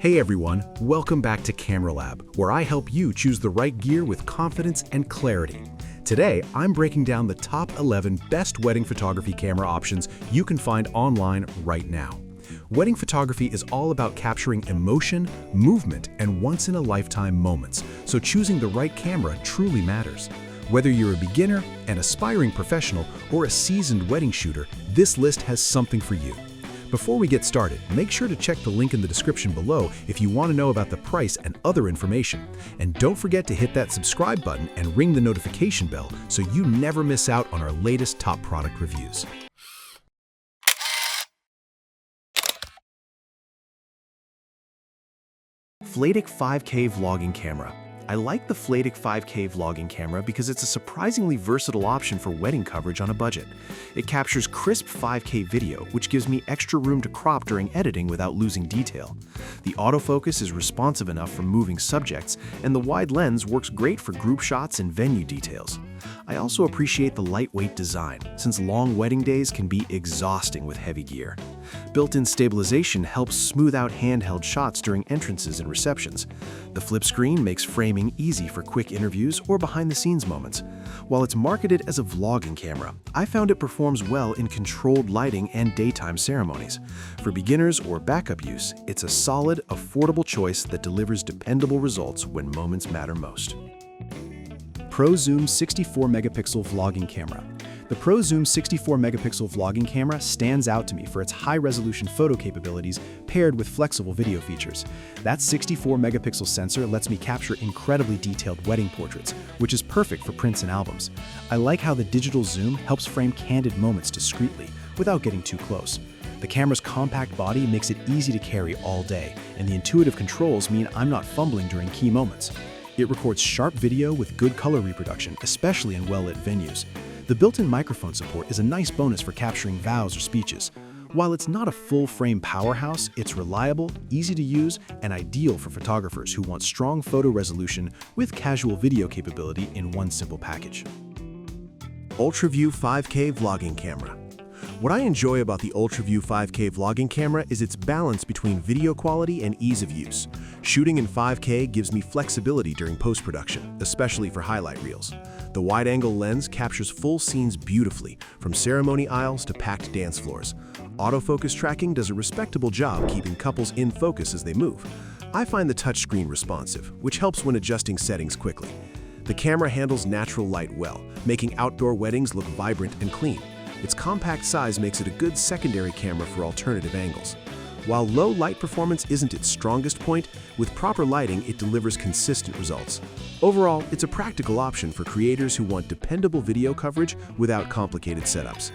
Hey everyone, welcome back to Camera Lab, where I help you choose the right gear with confidence and clarity. Today, I'm breaking down the top 11 best wedding photography camera options you can find online right now. Wedding photography is all about capturing emotion, movement, and once-in-a-lifetime moments, so choosing the right camera truly matters. Whether you're a beginner, an aspiring professional, or a seasoned wedding shooter, this list has something for you. Before we get started, make sure to check the link in the description below if you want to know about the price and other information. And don't forget to hit that subscribe button and ring the notification bell so you never miss out on our latest top product reviews. Vladik 5K Vlogging Camera. I like the Vladik 5K vlogging camera because it's a surprisingly versatile option for wedding coverage on a budget. It captures crisp 5K video, which gives me extra room to crop during editing without losing detail. The autofocus is responsive enough for moving subjects, and the wide lens works great for group shots and venue details. I also appreciate the lightweight design, since long wedding days can be exhausting with heavy gear. Built-in stabilization helps smooth out handheld shots during entrances and receptions. The flip screen makes framing easy for quick interviews or behind-the-scenes moments. While it's marketed as a vlogging camera, I found it performs well in controlled lighting and daytime ceremonies. For beginners or backup use, it's a solid, affordable choice that delivers dependable results when moments matter most. ProZoom 64-megapixel vlogging camera. The ProZoom 64-megapixel vlogging camera stands out to me for its high-resolution photo capabilities paired with flexible video features. That 64-megapixel sensor lets me capture incredibly detailed wedding portraits, which is perfect for prints and albums. I like how the digital zoom helps frame candid moments discreetly, without getting too close. The camera's compact body makes it easy to carry all day, and the intuitive controls mean I'm not fumbling during key moments. It records sharp video with good color reproduction, especially in well-lit venues. The built-in microphone support is a nice bonus for capturing vows or speeches. While it's not a full-frame powerhouse, it's reliable, easy to use, and ideal for photographers who want strong photo resolution with casual video capability in one simple package. UltraView 5K Vlogging Camera. What I enjoy about the UltraView 5K vlogging camera is its balance between video quality and ease of use. Shooting in 5K gives me flexibility during post-production, especially for highlight reels. The wide-angle lens captures full scenes beautifully, from ceremony aisles to packed dance floors. Autofocus tracking does a respectable job keeping couples in focus as they move. I find the touchscreen responsive, which helps when adjusting settings quickly. The camera handles natural light well, making outdoor weddings look vibrant and clean. Its compact size makes it a good secondary camera for alternative angles. While low light performance isn't its strongest point, with proper lighting it delivers consistent results. Overall, it's a practical option for creators who want dependable video coverage without complicated setups.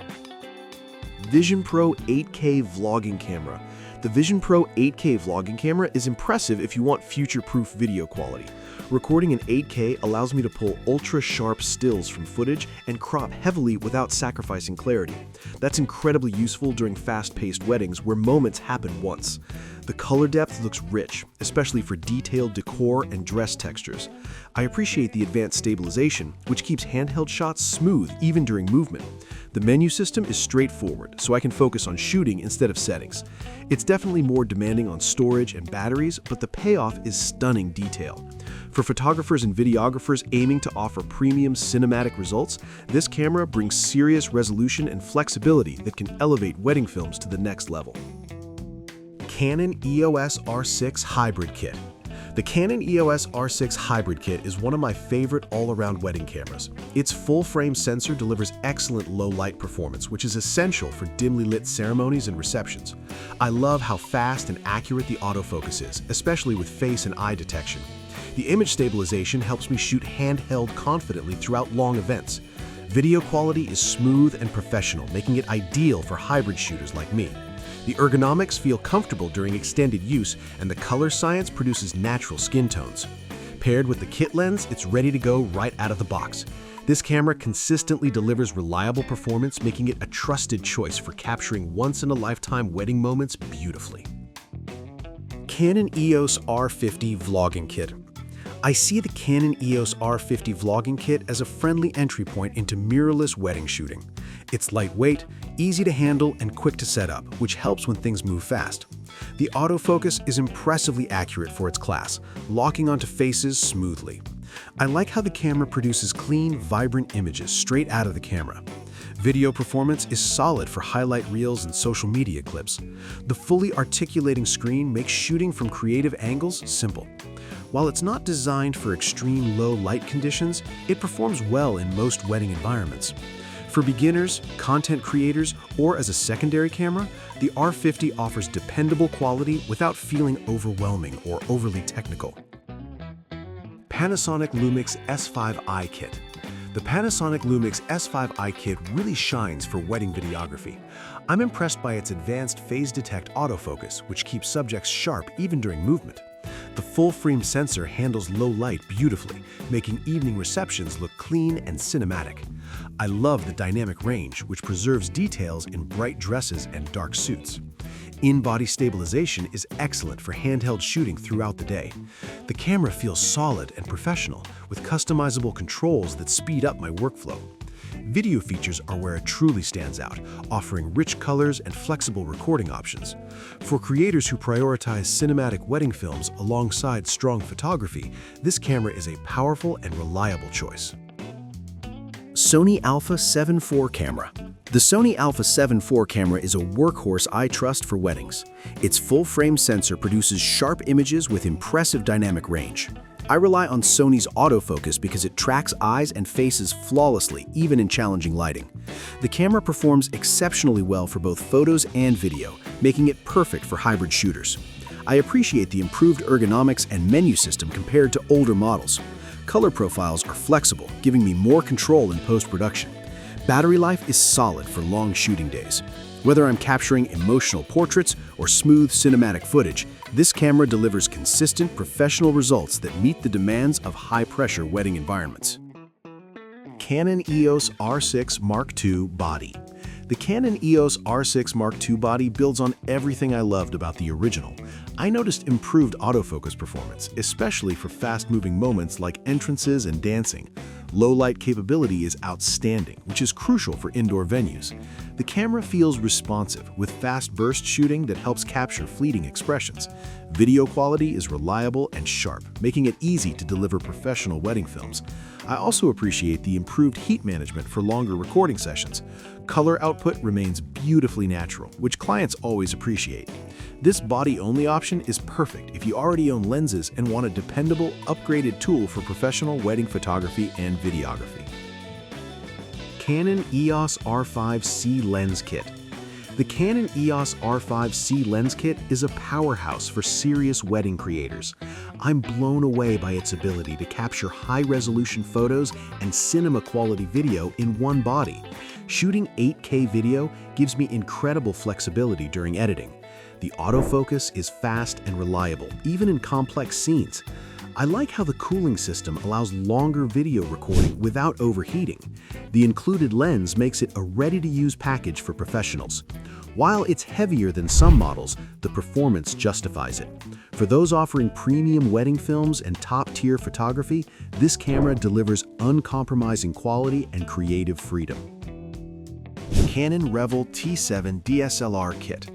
Vision Pro 8K Vlogging Camera. The Vision Pro 8K vlogging camera is impressive if you want future-proof video quality. Recording in 8K allows me to pull ultra-sharp stills from footage and crop heavily without sacrificing clarity. That's incredibly useful during fast-paced weddings where moments happen once. The color depth looks rich, especially for detailed decor and dress textures. I appreciate the advanced stabilization, which keeps handheld shots smooth even during movement. The menu system is straightforward, so I can focus on shooting instead of settings. It's definitely more demanding on storage and batteries, but the payoff is stunning detail. For photographers and videographers aiming to offer premium cinematic results, this camera brings serious resolution and flexibility that can elevate wedding films to the next level. Canon EOS R6 Hybrid Kit. The Canon EOS R6 Hybrid Kit is one of my favorite all-around wedding cameras. Its full-frame sensor delivers excellent low-light performance, which is essential for dimly lit ceremonies and receptions. I love how fast and accurate the autofocus is, especially with face and eye detection. The image stabilization helps me shoot handheld confidently throughout long events. Video quality is smooth and professional, making it ideal for hybrid shooters like me. The ergonomics feel comfortable during extended use, and the color science produces natural skin tones. Paired with the kit lens, it's ready to go right out of the box. This camera consistently delivers reliable performance, making it a trusted choice for capturing once-in-a-lifetime wedding moments beautifully. Canon EOS R50 Vlogging Kit. I see the Canon EOS R50 Vlogging Kit as a friendly entry point into mirrorless wedding shooting. It's lightweight, easy to handle, and quick to set up, which helps when things move fast. The autofocus is impressively accurate for its class, locking onto faces smoothly. I like how the camera produces clean, vibrant images straight out of the camera. Video performance is solid for highlight reels and social media clips. The fully articulating screen makes shooting from creative angles simple. While it's not designed for extreme low light conditions, it performs well in most wedding environments. For beginners, content creators, or as a secondary camera, the R50 offers dependable quality without feeling overwhelming or overly technical. Panasonic LUMIX S5i Kit. The Panasonic LUMIX S5i Kit really shines for wedding videography. I'm impressed by its advanced phase detect autofocus, which keeps subjects sharp even during movement. The full-frame sensor handles low light beautifully, making evening receptions look clean and cinematic. I love the dynamic range, which preserves details in bright dresses and dark suits. In-body stabilization is excellent for handheld shooting throughout the day. The camera feels solid and professional, with customizable controls that speed up my workflow. Video features are where it truly stands out, offering rich colors and flexible recording options. For creators who prioritize cinematic wedding films alongside strong photography, this camera is a powerful and reliable choice. Sony Alpha 7 IV camera. The Sony Alpha 7 IV camera is a workhorse I trust for weddings. Its full-frame sensor produces sharp images with impressive dynamic range. I rely on Sony's autofocus because it tracks eyes and faces flawlessly, even in challenging lighting. The camera performs exceptionally well for both photos and video, making it perfect for hybrid shooters. I appreciate the improved ergonomics and menu system compared to older models. Color profiles are flexible, giving me more control in post-production. Battery life is solid for long shooting days. Whether I'm capturing emotional portraits or smooth cinematic footage, this camera delivers consistent professional results that meet the demands of high-pressure wedding environments. Canon EOS R6 Mark II Body. The Canon EOS R6 Mark II body builds on everything I loved about the original. I noticed improved autofocus performance, especially for fast-moving moments like entrances and dancing. Low-light capability is outstanding, which is crucial for indoor venues. The camera feels responsive, with fast burst shooting that helps capture fleeting expressions. Video quality is reliable and sharp, making it easy to deliver professional wedding films. I also appreciate the improved heat management for longer recording sessions. Color output remains beautifully natural, which clients always appreciate. This body-only option is perfect if you already own lenses and want a dependable, upgraded tool for professional wedding photography and videography. Canon EOS R5C Lens Kit. The Canon EOS R5C Lens Kit is a powerhouse for serious wedding creators. I'm blown away by its ability to capture high-resolution photos and cinema-quality video in one body. Shooting 8K video gives me incredible flexibility during editing. The autofocus is fast and reliable, even in complex scenes. I like how the cooling system allows longer video recording without overheating. The included lens makes it a ready-to-use package for professionals. While it's heavier than some models, the performance justifies it. For those offering premium wedding films and top-tier photography, this camera delivers uncompromising quality and creative freedom. Canon Rebel T7 DSLR Kit.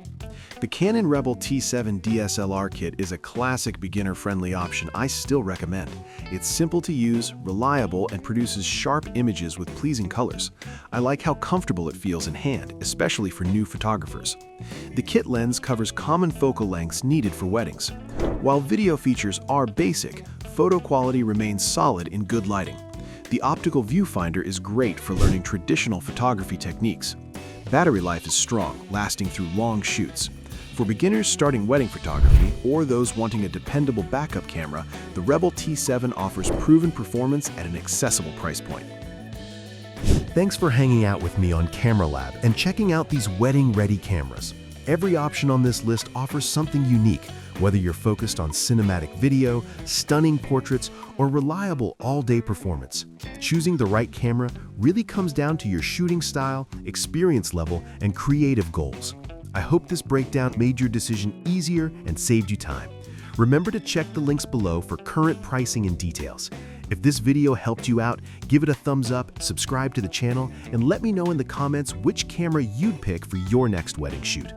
The Canon Rebel T7 DSLR kit is a classic beginner-friendly option I still recommend. It's simple to use, reliable, and produces sharp images with pleasing colors. I like how comfortable it feels in hand, especially for new photographers. The kit lens covers common focal lengths needed for weddings. While video features are basic, photo quality remains solid in good lighting. The optical viewfinder is great for learning traditional photography techniques. Battery life is strong, lasting through long shoots. For beginners starting wedding photography or those wanting a dependable backup camera, the Rebel T7 offers proven performance at an accessible price point. Thanks for hanging out with me on Camera Lab and checking out these wedding-ready cameras. Every option on this list offers something unique, whether you're focused on cinematic video, stunning portraits, or reliable all-day performance. Choosing the right camera really comes down to your shooting style, experience level, and creative goals. I hope this breakdown made your decision easier and saved you time. Remember to check the links below for current pricing and details. If this video helped you out, give it a thumbs up, subscribe to the channel, and let me know in the comments which camera you'd pick for your next wedding shoot.